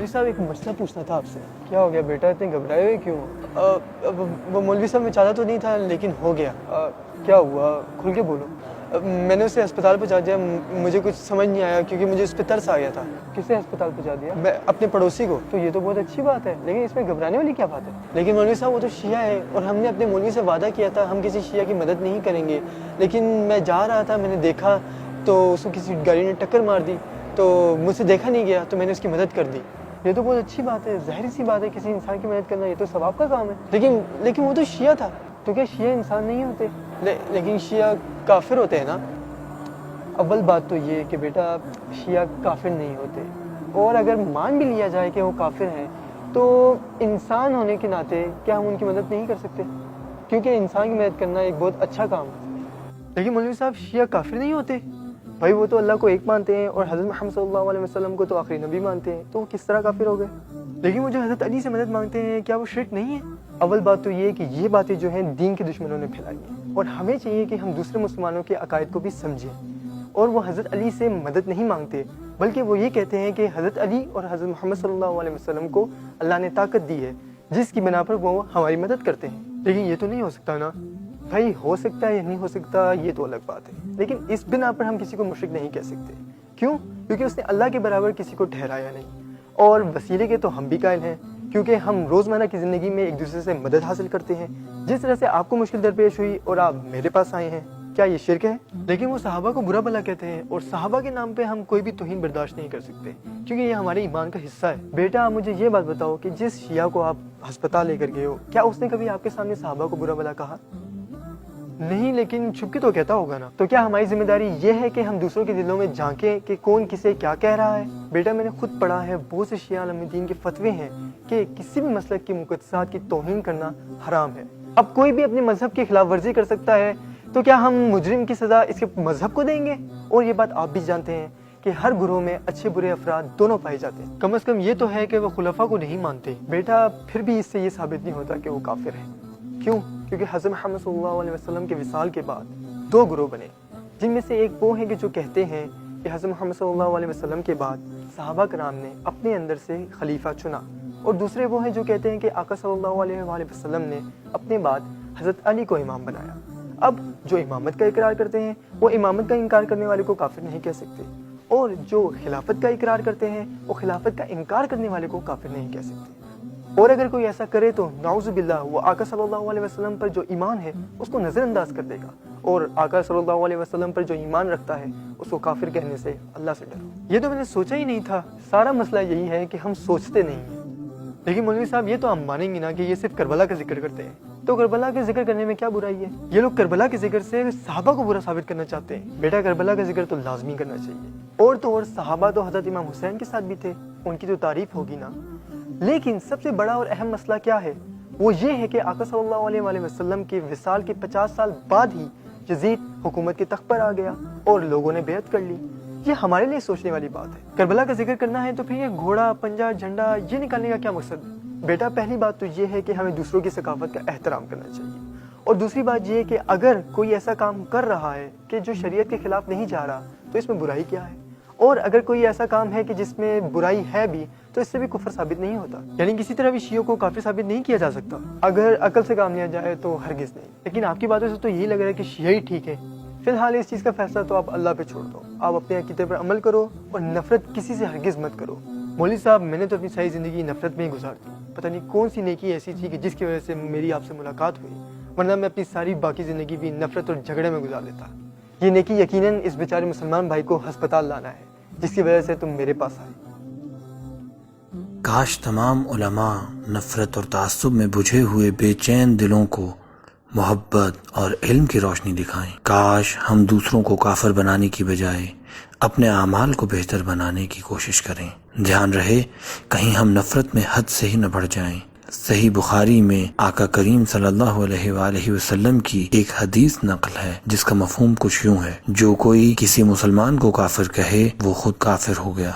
صاحب ایک مسئلہ پوچھنا تھا آپ سے. کیا ہو گیا بیٹا, اتنے گھبرائے ہوئے کیوں؟ وہ مولوی صاحب میں چاہتا تو نہیں تھا لیکن ہو گیا. کیا ہوا, کھل کے بولو. میں نے اسے ہسپتال پہنچا دیا. مجھے کچھ سمجھ نہیں آیا کیونکہ مجھے اس پہ ترس آ گیا تھا. کسے ہسپتال پہنچا دیا؟ میں اپنے پڑوسی کو. تو یہ تو بہت اچھی بات ہے, لیکن اس میں گھبرانے والی کیا بات ہے؟ لیکن مولوی صاحب وہ تو شیعہ ہے اور ہم نے اپنے مولوی سے وعدہ کیا تھا ہم کسی شیعہ کی مدد نہیں کریں گے. لیکن میں جا رہا تھا, میں نے دیکھا تو اس کو کسی گاڑی نے ٹکر مار دی, تو مجھ سے دیکھا نہیں گیا تو میں نے اس کی مدد کر دی. یہ تو بہت اچھی بات ہے, ظاہر سی بات ہے, کسی انسان کی مدد کرنا یہ تو ثواب کا کام ہے. لیکن وہ تو شیعہ تھا. تو کیا شیعہ انسان نہیں ہوتے؟ لیکن شیعہ کافر ہوتے ہیں نا. اول بات تو یہ کہ بیٹا شیعہ کافر نہیں ہوتے, اور اگر مان بھی لیا جائے کہ وہ کافر ہیں تو انسان ہونے کے ناطے کیا ہم ان کی مدد نہیں کر سکتے؟ کیونکہ انسان کی مدد کرنا ایک بہت اچھا کام ہے. لیکن مولوی صاحب شیعہ کافر نہیں ہوتے بھائی, وہ تو اللہ کو ایک مانتے ہیں اور حضرت محمد صلی اللہ علیہ وسلم کو تو آخری نبی مانتے ہیں, تو وہ کس طرح کافر ہو گئے؟ لیکن وہ جو حضرت علی سے مدد مانگتے ہیں کیا وہ شرک نہیں ہے؟ اول بات تو یہ کہ یہ باتیں جو ہیں دین کے دشمنوں نے پھیلائی ہیں, اور ہمیں چاہیے کہ ہم دوسرے مسلمانوں کے عقائد کو بھی سمجھیں. اور وہ حضرت علی سے مدد نہیں مانگتے بلکہ وہ یہ کہتے ہیں کہ حضرت علی اور حضرت محمد صلی اللہ علیہ وسلم کو اللہ نے طاقت دی ہے جس کی بنا پر وہ ہماری مدد کرتے ہیں. لیکن یہ تو نہیں ہو سکتا نا بھائی, ہو سکتا ہے یا نہیں ہو سکتا یہ تو الگ بات ہے, لیکن اس بنا پر ہم کسی کو مشرک نہیں کہہ سکتے. کیوں؟ کیونکہ اس نے اللہ کے برابر کسی کو ٹھہرایا نہیں. اور وسیلے کے تو ہم بھی قائل ہیں کیونکہ ہم روزمرہ کی زندگی میں ایک دوسرے سے مدد حاصل کرتے ہیں. جس طرح سے آپ کو مشکل درپیش ہوئی اور آپ میرے پاس آئے ہیں, کیا یہ شرک ہے؟ لیکن وہ صحابہ کو برا بھلا کہتے ہیں, اور صحابہ کے نام پہ ہم کوئی بھی توہین برداشت نہیں کر سکتے کیونکہ یہ ہمارے ایمان کا حصہ ہے. بیٹا آپ مجھے یہ بات بتاؤ کہ جس شیعہ کو آپ ہسپتال لے کر گئے ہو, کیا اس نے کبھی آپ کے سامنے صحابہ کو برا بھلا کہا؟ نہیں, لیکن چھپ کے تو کہتا ہوگا نا. تو کیا ہماری ذمہ داری یہ ہے کہ ہم دوسروں کے دلوں میں جھانکیں کہ کون کسے کیا کہہ رہا ہے؟ بیٹا میں نے خود پڑھا ہے, بہت سے شیعہ عالم دین کے فتوے ہیں کہ کسی بھی مسلک کی مقدسات کی توہین کرنا حرام ہے. اب کوئی بھی اپنے مذہب کی خلاف ورزی کر سکتا ہے, تو کیا ہم مجرم کی سزا اس کے مذہب کو دیں گے؟ اور یہ بات آپ بھی جانتے ہیں کہ ہر گروہ میں اچھے برے افراد دونوں پائے جاتے ہیں. کم از کم یہ تو ہے کہ وہ خلفاء کو نہیں مانتے. بیٹا پھر بھی اس سے یہ ثابت نہیں ہوتا کہ وہ کافر ہیں. کیوں؟ کیونکہ حضرت محمد صلی اللہ علیہ وسلم کے وصال کے بعد دو گروہ بنے, جن میں سے ایک وہ ہیں کہ جو کہتے ہیں کہ حضرت محمد صلی اللہ علیہ وسلم کے بعد صحابہ کرام نے اپنے اندر سے خلیفہ چنا, اور دوسرے وہ ہیں جو کہتے ہیں کہ آقا صلی اللہ علیہ وآلہ وسلم نے اپنے بعد حضرت علی کو امام بنایا. اب جو امامت کا اقرار کرتے ہیں وہ امامت کا انکار کرنے والے کو کافر نہیں کہہ سکتے, اور جو خلافت کا اقرار کرتے ہیں وہ خلافت کا انکار کرنے والے کو کافر نہیں کہہ سکتے. اور اگر کوئی ایسا کرے تو نعوذ باللہ وہ آقا صلی اللہ علیہ وسلم پر جو ایمان ہے اس کو نظر انداز کر دے گا, اور آقا صلی اللہ علیہ وسلم پر جو ایمان رکھتا ہے اس کو کافر کہنے سے اللہ سے ڈرو. یہ تو میں نے سوچا ہی نہیں تھا. سارا مسئلہ یہی ہے کہ ہم سوچتے نہیں ہیں. لیکن مولوی صاحب یہ تو ہم مانیں گے نا کہ یہ صرف کربلا کا ذکر کرتے ہیں, تو کربلا کے ذکر کرنے میں کیا برائی ہے؟ یہ لوگ کربلا کے ذکر سے صحابہ کو برا ثابت کرنا چاہتے ہیں. بیٹا کربلا کا ذکر تو لازمی کرنا چاہیے, اور تو اور صحابہ تو حضرت امام حسین کے ساتھ بھی تھے, ان کی تو تعریف ہوگی نا. لیکن سب سے بڑا اور اہم مسئلہ کیا ہے؟ وہ یہ ہے کہ آقا صلی اللہ علیہ وآلہ وسلم کے وصال کے 50 سال بعد ہی یزید حکومت کے تخت پر آ گیا اور لوگوں نے بیعت کر لی. یہ ہمارے لیے سوچنے والی بات ہے. کربلا کا ذکر کرنا ہے تو پھر یہ گھوڑا پنجا جھنڈا یہ نکالنے کا کیا مقصد؟ بیٹا پہلی بات تو یہ ہے کہ ہمیں دوسروں کی ثقافت کا احترام کرنا چاہیے, اور دوسری بات یہ کہ اگر کوئی ایسا کام کر رہا ہے کہ جو شریعت کے خلاف نہیں جا رہا تو اس میں برائی کیا ہے؟ اور اگر کوئی ایسا کام ہے کہ جس میں برائی ہے بھی تو اس سے بھی کفر ثابت نہیں ہوتا. یعنی کسی طرح بھی شیعوں کو کافر ثابت نہیں کیا جا سکتا. اگر عقل سے کام لیا جائے تو ہرگز نہیں. لیکن آپ کی باتوں سے تو یہی لگ رہا ہے کہ شیعہ ہی ٹھیک ہے. فی الحال اس چیز کا فیصلہ تو آپ اللہ پہ چھوڑ دو. آپ اپنے عقیدے پر عمل کرو اور نفرت کسی سے ہرگز مت کرو. مولوی صاحب میں نے تو اپنی ساری زندگی نفرت میں ہی گزار دی. پتہ نہیں کون سی نیکی ایسی تھی کہ جس کی وجہ سے میری آپ سے ملاقات ہوئی, ورنہ میں اپنی ساری باقی زندگی بھی نفرت اور جھگڑے میں گزار دیتا. یہ نیکی یقیناً اس بیچارے مسلمان بھائی کو ہسپتال لانا ہے جس کی وجہ سے تم میرے پاس آئے. کاش تمام علماء نفرت اور تعصب میں بجھے ہوئے بے چین دلوں کو محبت اور علم کی روشنی دکھائیں. کاش ہم دوسروں کو کافر بنانے کی بجائے اپنے اعمال کو بہتر بنانے کی کوشش کریں. دھیان رہے کہیں ہم نفرت میں حد سے ہی نہ بڑھ جائیں. صحیح بخاری میں آقا کریم صلی اللہ علیہ وآلہ وسلم کی ایک حدیث نقل ہے جس کا مفہوم کچھ یوں ہے: جو کوئی کسی مسلمان کو کافر کہے وہ خود کافر ہو گیا.